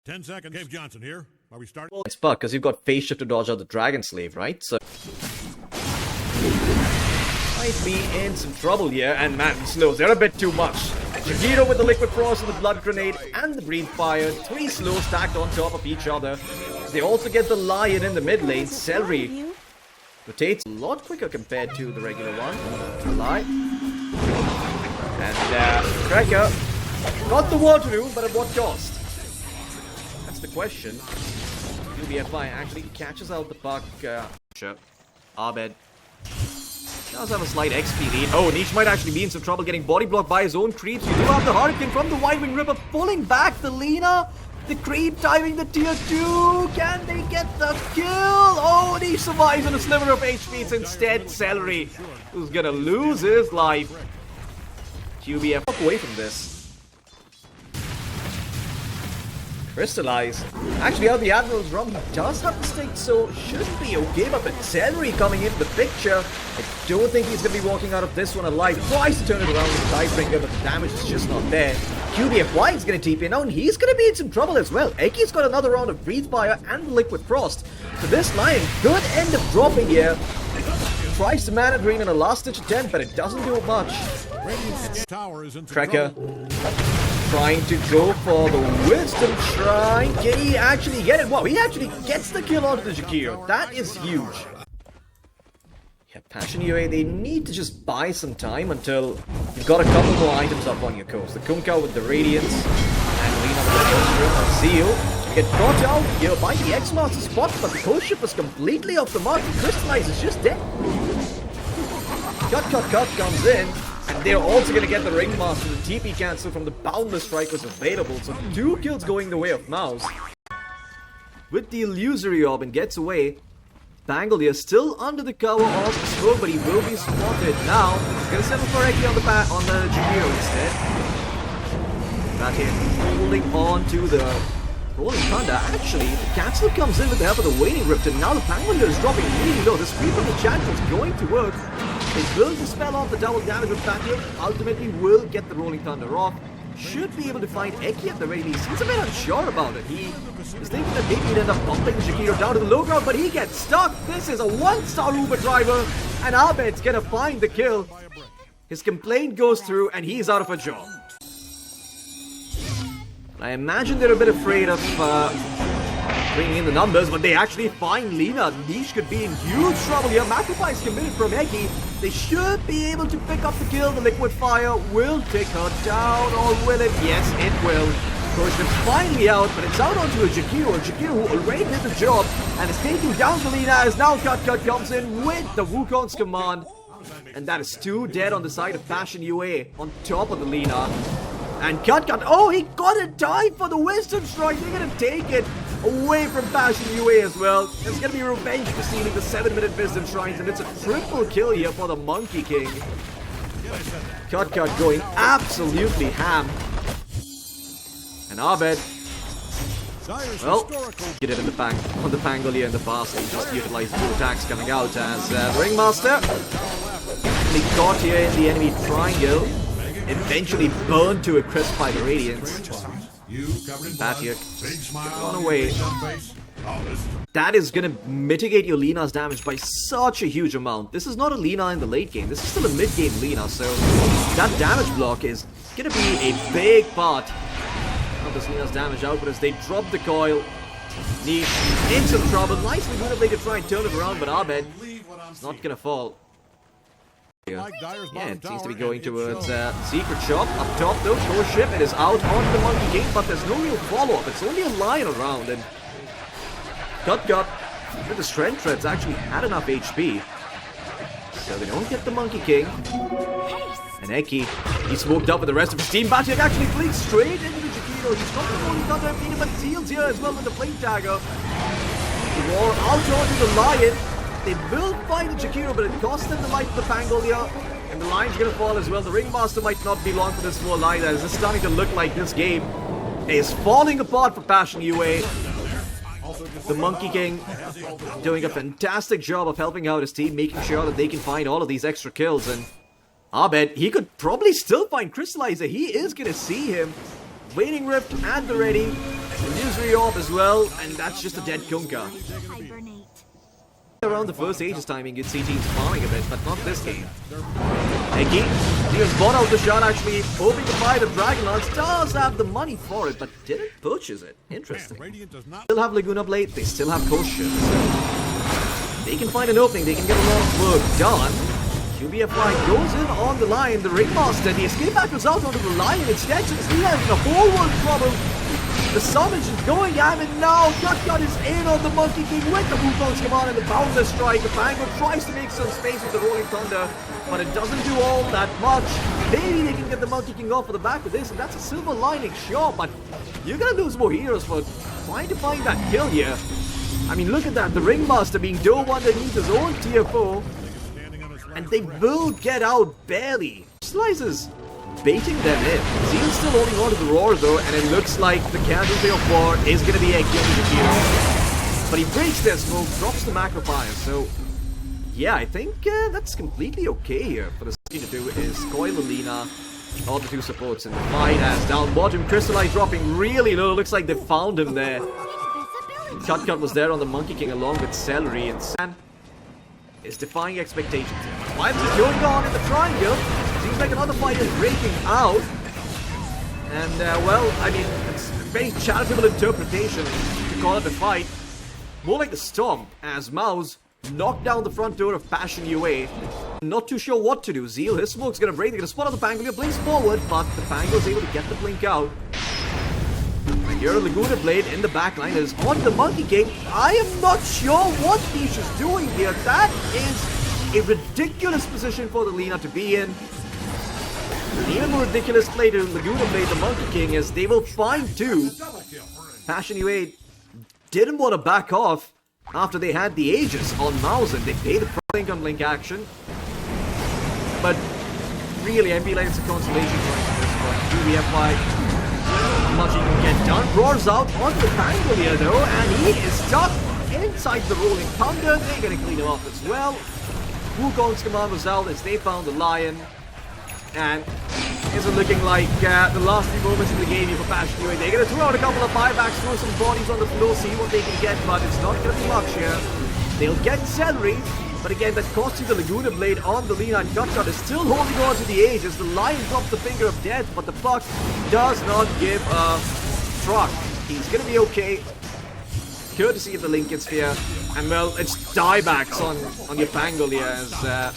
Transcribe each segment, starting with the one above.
10 seconds. Cave Johnson here. Are we starting? It's bug because you've got phase shift to dodge out the Dragon Slave, right? So might be in some trouble here, and man, the slows, they're a bit too much. Shigiro with the Liquid Frost and the Blood Grenade and the Breathe Fire, 3 slows stacked on top of each other. They also get the Lion in the mid lane. Celery rotates a lot quicker compared to the regular one. Alive. And Cracker got the water room, but at what cost? That's the question. UBFI actually catches out the puck. ABED does have a slight XP lead. Oh, Niche might actually be in some trouble getting body blocked by his own creeps. You do have the Hurricane from the Wide Wing Ripper pulling back the Lina. The creep timing the tier 2. Can they get the kill? Oh, Niche survives on a sliver of HP. It's instead Celery who's gonna lose his life. QBF walk away from this. CRYSTALLIZE. Actually, out the Admiral's rum, he does have the stick, so shouldn't be okay. But with Celery coming into the picture, I don't think he's going to be walking out of this one alive. Tries to turn it around with the Tidebringer, but the damage is just not there. QBFY is going to TP now, and he's going to be in some trouble as well. Eki's got another round of Breathe Fire and Liquid Frost. So this Lion could end up dropping here. Tries to mana drain in a last-ditch attempt, but it doesn't do much. Cracker trying to go for the Wisdom Shrine. Can he actually get it? Wow, he actually gets the kill onto the Jakiro. That is huge. Yeah, Passion UA, they need to just buy some time until you've got a couple more items up on your coast. The Kunkka with the Radiance, and Lina with the Ghost Room and Seal. You get caught out here by the X-Master spot, but the Coast Ship is completely off the mark. CRYSTALLIZE is just dead. Cut comes in. And they're also going to get the Ringmaster, the TP cancel from the Boundless Strikers available. So 2 kills going the way of MOUZ. With the Illusory Orb and gets away. Pangolier still under the cover of the smoke, but he will be spotted now. He's going to settle for Eki on the Jakiro instead. Rapier holding on to the Rolling Thunder. Actually, the cancel comes in with the help of the Waning Rift, and now the Pangolier is dropping really low. The sweep of the channel is going to work. It will dispel off the double damage with Rapier. Ultimately will get the Rolling Thunder off. Should be able to find Eki at the very least. He's a bit unsure about it. He is thinking that maybe he'd end up bumping Jakiro down to the low ground, but he gets stuck. This is a 1-star Uber driver, and ABED's gonna find the kill. His complaint goes through, and he's out of a job. I imagine they're a bit afraid of bringing in the numbers, but they actually find Lina. Niche could be in huge trouble here. Macropie is committed from Eki. They should be able to pick up the kill. The Liquid Fire will take her down, or will it? Yes, it will. Coach is finally out, but it's out onto a Jakiro. Jakiro who already did the job and is taking down the Lina as now Cut comes in with the Wukong's command. And that is 2 dead on the side of Passion UA on top of the Lina. And Cut, oh, he got it tied for the Wisdom Strike. They're going to take it away from Passion UA as well. It's going to be revenge for stealing the 7-minute Wisdom Shrines, and it's a triple kill here for the Monkey King. Cut going absolutely ham. And ABED, well, get it in the bank on the Pangolier in the past. He just utilized 2 attacks coming out as the Ringmaster. He got here in the enemy triangle. Eventually burned to a crisp by the Radiance. Rapier gone away. That is going to mitigate your Lina's damage by such a huge amount. This is not a Lina in the late game. This is still a mid-game Lina, so that damage block is going to be a big part of this Lina's damage output as they drop the coil. Niche in some trouble. Nicely good if they could try and turn it around, but ABED is not going to fall. Yeah, it seems to be going towards Secret Shop. Up top though, Coast Ship, it is out on the Monkey King, but there's no real follow-up. It's only a Lion around, and Cut with the Strength Threads actually had enough HP. So they don't get the Monkey King. And Eki, he's smoked up with the rest of his team. Batyek actually flees straight into the Jakiro. He's got the Rolling Thunder empty, but Seals here as well with the Flame Dagger. The war out onto the Lion. They will find the Jakiro, but it costs them the life of the Pangolier. And the Lion's gonna fall as well. The Ringmaster might not be long for this war either, as it's starting to look like this game is falling apart for Passion UA. The Monkey King doing a fantastic job of helping out his team, making sure that they can find all of these extra kills. And ABED, he could probably still find CRYSTALLIZE. He is gonna see him. Waning Rift at the ready. Illusory Orb as well, and that's just a dead Kunkka. Around the first Aegis timing, you'd see teams farming a bit, but not this game. Eki, he has bought out the shot actually, hoping to buy the Dragon Lance, does have the money for it, but didn't purchase it. Interesting. Still have Laguna Blade, they still have Potion, so they can find an opening, they can get a lot of work done. QBFY goes in on the line, the Ringmaster, the escape back was out onto the line, instead just having a whole world trouble. The summons is going at him, and now Cut is in on the Monkey King with the Wukong's command and the Boundless Strike. The Pango tries to make some space with the Rolling Thunder, but it doesn't do all that much. Maybe they can get the Monkey King off of the back of this, and that's a silver lining, sure, but you're gonna lose more heroes for trying to find that kill here. I mean, look at that, the Ringmaster being dove underneath his own tier 4, and they will get out barely. Slices baiting them in. Zeal's still holding on to the roar though, and it looks like the casualty of war is going to be Eki on the hero. But he breaks their smoke, drops the macro fire, so yeah, I think that's completely okay here. For the thing to do is coil Lina, all the two supports in the fight as down bottom, CRYSTALLIZE dropping really low, looks like they found him there. Cut was there on the Monkey King along with Celery, and Sam is defying expectations. Vibes is going on in the triangle. Seems like another fight is breaking out. And, well, I mean, it's a very charitable interpretation to call it a fight. More like the stomp, as MOUZ knocked down the front door of Passion UA. Not too sure what to do. Zeal, his smoke's gonna break. They're gonna spot out the Pangolier, blinks forward, but the Pangolier's able to get the blink out. And here, Laguna Blade in the backline is on the Monkey King. I am not sure what Niche is doing here. That is a ridiculous position for the Lina to be in. An even more ridiculous play to Laguna Blade, the Monkey King, as they will find two. Passion UA didn't want to back off after they had the Aegis on MOUZ, and they paid the blink on blink action. But really, I feel like it's a consolation point at this point. QBFY, much he can get done. Roars out onto the Pangolier though, and he is stuck inside the Rolling Thunder. They're going to clean him off as well. Wukong's command was out as they found the Lion. And isn't looking like the last few moments in the game here for Passion UA. They're going to throw out a couple of buybacks, throw some bodies on the floor, see what they can get, but it's not going to be much here. They'll get Celery, but again, that costs you the Laguna Blade on the Lina, and Gutshot is still holding on to the Aegis. The Lion drops the finger of death, but the Puck does not give a truck. He's going to be okay, courtesy of the Lincoln Sphere. And well, it's diebacks on your Pangolier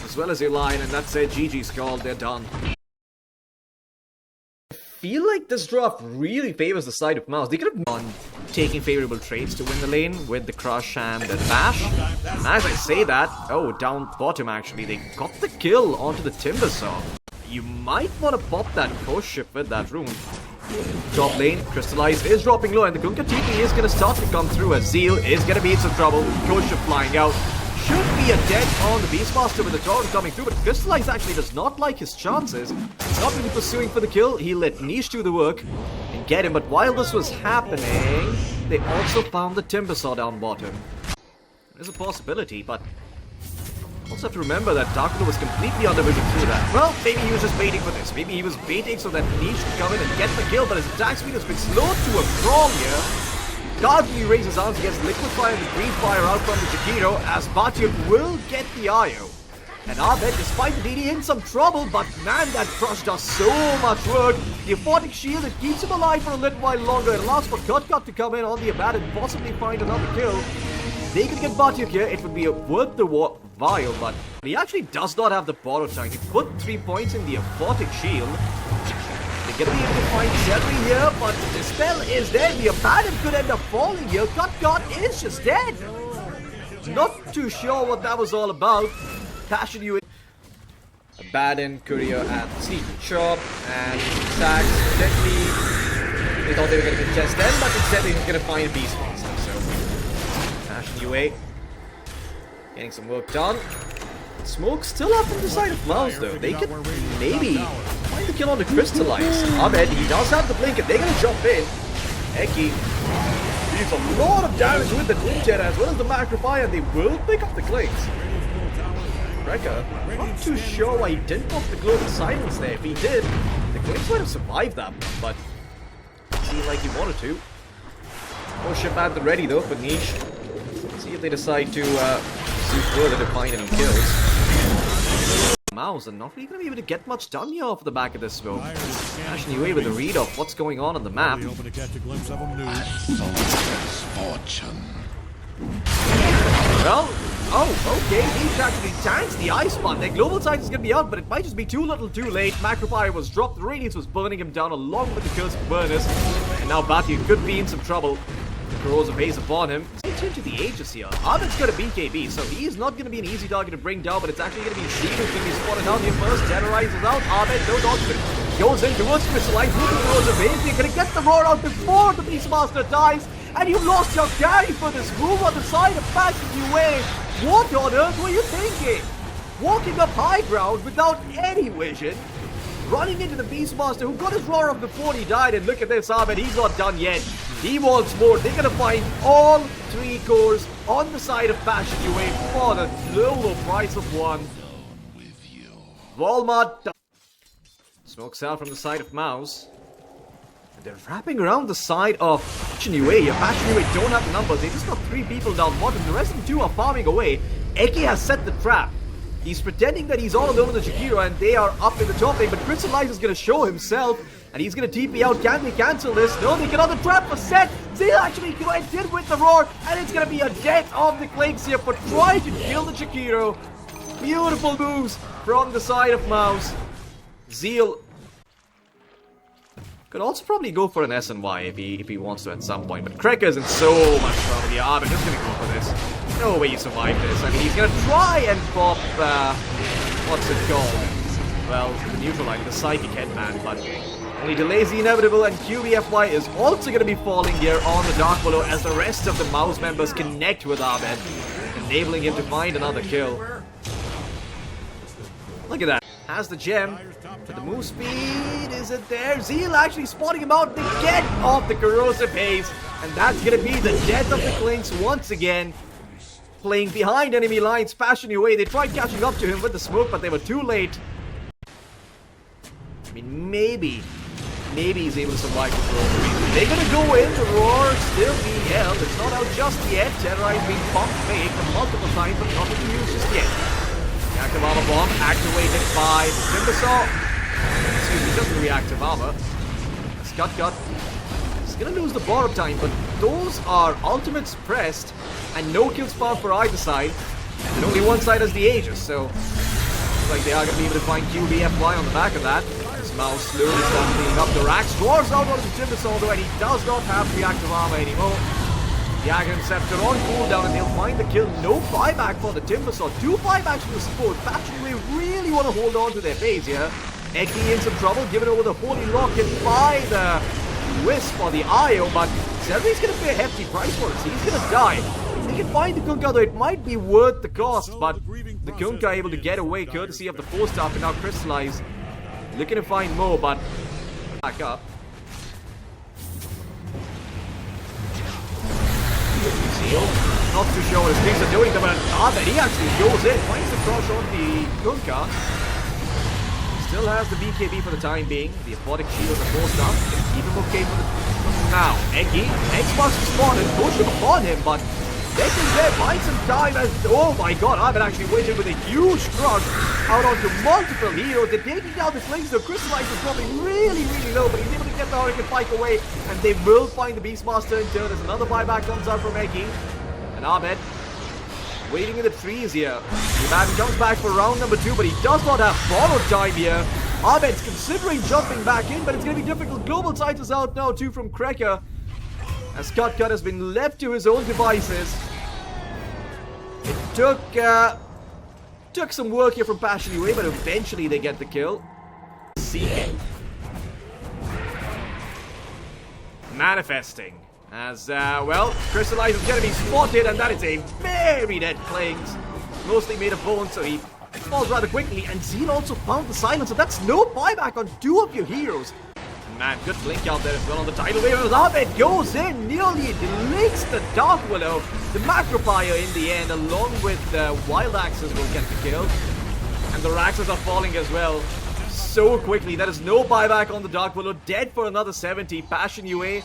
as well as your Lion, and that's it. GG's called, they're done. I feel like this draft really favors the side of MOUZ. They could have gone taking favorable trades to win the lane with the Crush and the Bash. And as I say that, oh, down bottom actually, they got the kill onto the Timbersaw. You might want to pop that Ghost Ship with that rune. Top lane, CRYSTALLIZE is dropping low, and the Kunkka TP is going to start to come through as Zeal is going to be in some trouble. Ghost Ship flying out. Should be a dead on the Beastmaster with the torrent coming through, but CRYSTALLIZE actually does not like his chances. He's not really pursuing for the kill. He let Niche do the work and get him, but while this was happening, they also found the Timbersaw down bottom. There's a possibility, but also have to remember that Darklo was completely under vision through that. Well, maybe he was just waiting for this. Maybe he was baiting so that Niche could come in and get the kill, but his attack speed has been slowed to a crawl here. Guardly raises his arms against Liquid Fire and the Green Fire out from the Chiquito as Batyuk will get the IO. And ABED, despite the DD, in some trouble, but man, that Crush does so much work. The Aphotic Shield, it keeps him alive for a little while longer. It allows for Cut to come in on the ABED and possibly find another kill. They could get Batyuk here, it would be worth the while, but he actually does not have the borrow time. He put 3 points in the Aphotic Shield. They're going to be able to find Celery here, but the Dispel is there. The Abaddon could end up falling here. Cut is just dead. Not too sure what that was all about. Passion UA. Abaddon, Courier, and Sleep Chop, and Sax. Deadly. They thought they were going to contest them, but instead they were going to find a Beastmaster. So, Passion UA getting some work done. Smoke still up on the side of MOUZ though. They could maybe find the kill on the CRYSTALLIZE. ABED, he does have the blink and they're gonna jump in. Eki deals a lot of damage with the Ninja as well as the Macro Fire, and they will pick up the clinks. Wrecker, not too sure why he didn't pop the Glow of Silence there. If he did, the clinks might have survived that, but seem like he wanted to. More ship at the ready though for Niche. See if they decide to pursue further to find any kills. MOUZ are not really going to be able to get much done here off the back of this smoke. Ashing away with the read of what's going on the map. Hoping to catch a glimpse of him new. Fortune. Well, oh, okay, Niche actually tanks the ice spot. Their global sight is going to be out, but it might just be too little too late. Rapier was dropped, the Radiance was burning him down along with the Curse of Burners. And now Bathu could be in some trouble. The corrosive haze upon him. It's into the Aegis here. ABED's got a BKB, so he's not going to be an easy target to bring down, but it's actually going to be Zeke who's going to be spotted out here first. Terrorizes out. ABED, no dodge. Goes in towards CRYSTALLIZE with the corrosive haze. You're going to get the roar out before the Beastmaster dies. And you lost your carry for this move on the side of passing you away. What on earth were you thinking? Walking up high ground without any vision. Running into the Beastmaster who got his roar off before he died. And look at this, ABED, he's not done yet. He wants more. They're going to find all 3 cores on the side of Passion UA for the low price of 1. Walmart. Smokes out from the side of MOUZ. And they're wrapping around the side of Passion UA here. Passion UA don't have the numbers. They just got 3 people down bottom. The rest of the 2 are farming away. Eki has set the trap. He's pretending that he's all alone in the Shakira and they are up in the top lane, but CRYSTALLIZE is going to show himself and he's going to TP out. Can they cancel this? No, they get on the trap for set. They actually went in with the roar and it's going to be a death of the Clinks here for trying to kill the Shakiro. Beautiful moves from the side of MOUZ. Zeal could also probably go for an SNY if he wants to at some point, but Krekker's in so much trouble here. ABED is going to go for this. No way you survive this. I mean, he's going to try and pop, what's it called? Well, the neutral line, the psychic headband, but only delays the inevitable, and QBFY is also going to be falling here on the Dark Below as the rest of the MOUZ members connect with ABED, enabling him to find another kill. Look at that. Has the gem, but the move speed isn't there. Zeal actually spotting him out. They get off the corrosive haze, and that's going to be the death of the Clinks once again. Playing behind enemy lines, Passion UA. They tried catching up to him with the smoke, but they were too late. I mean, maybe he's able to survive the roar. They're gonna go in, the roar still being held. It's not out just yet. Terrorize being pumped fake multiple times, but not being used just yet. The active armor bomb activated by the Timbersaw. Excuse me, just the reactive armor. Scott. He's gonna lose the borrow time, but those are ultimates pressed and no kills found for either side. And only one side has the Aegis, so looks like they are gonna be able to find QBFY on the back of that. As MOUZ slowly starts cleaning up the racks. Draws out on the Timbersaw though, and he does not have reactive armor anymore. The Aghanim Scepter on cooldown and they'll find the kill. No buyback for the Timbersaw. 2 buybacks from the support. Passion UA really want to hold on to their base here. Eki in some trouble, given over the Holy Locket by the Wisp or the IO, but Zeri's going to pay a hefty price for it. So he's going to die. They can find the Kunkka though, it might be worth the cost, but the Kunkka able to get away courtesy of the 4-star and now CRYSTALLIZE. Looking to find more, but back up. Zeal, not too sure what his things are doing, but ABED, he actually goes in, finds the crush on the Kunkka. Still has the BKB for the time being. The aquatic shield, the 4-star, keep him okay for the now. Eki, X-Box is spotted, push him upon him, but Decking's there, finds some time as, oh my god, ABED actually waited with a huge crush out onto multiple heroes. They're taking down the Clinks, so CRYSTALLIZE is dropping really low, but he's able to get the Hurricane Pike away, and they will find the Beastmaster in turn. There's another buyback comes out from Eki, and ABED waiting in the trees here. The man comes back for round number 2, but he does not have borrowed time here. ABED's considering jumping back in, but it's going to be difficult. Global Sight is out now too from Krekker, as Cut has been left to his own devices. It took some work here from Passion UA, but eventually they get the kill. Seeking. Manifesting. As, well, CRYSTALLIZE is going to be spotted, and that is a very dead Clinks. Mostly made of bone, so he falls rather quickly. And Zeal also found the silence, so that's no buyback on 2 of your heroes. Man, good blink out there as well on the tidal wave. As ABED goes in, nearly deletes the Dark Willow. The Macropier in the end, along with the Wild Axes, will get the kill. And the Raxes are falling as well. so quickly. There is no buyback on the Dark Willow. Dead for another 70. Passion UA.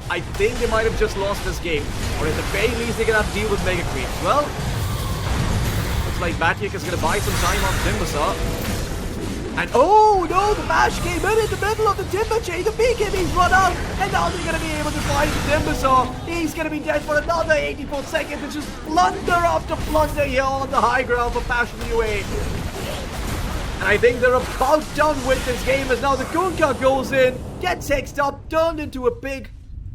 I think they might have just lost this game. Or at the very least, they're going to have to deal with Mega Creeps. Well, looks like Batyek is going to buy some time on Timbersaw. And oh no, the bash came in the middle of the Timber chain. The BKB's run out. And now they're going to be able to find the Timbersaw. He's going to be dead for another 84 seconds. It's just blunder after blunder here on the high ground for Passion UA. And I think they're about done with this game as now the Kunkka goes in, gets hexed up, turned into a big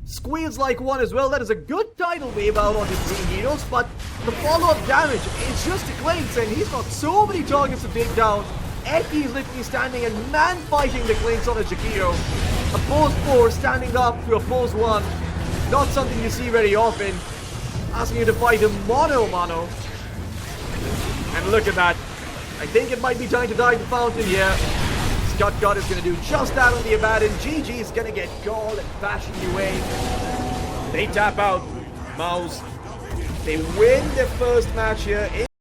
squeeze-like one as well. That is a good tidal wave out on his green heroes, but the follow-up damage is just a Clinks, and he's got so many targets to take down. Eki is literally standing and man-fighting the Clinks on a Jakiro. A pose 4 standing up to a pose 1. Not something you see very often. Asking you to fight him mano-mano. And look at that. I think it might be time to dive the fountain here. Scott God is going to do just that on the ABED, and GG is going to get called and Passion UA. They tap out. MOUZ. They win their first match here.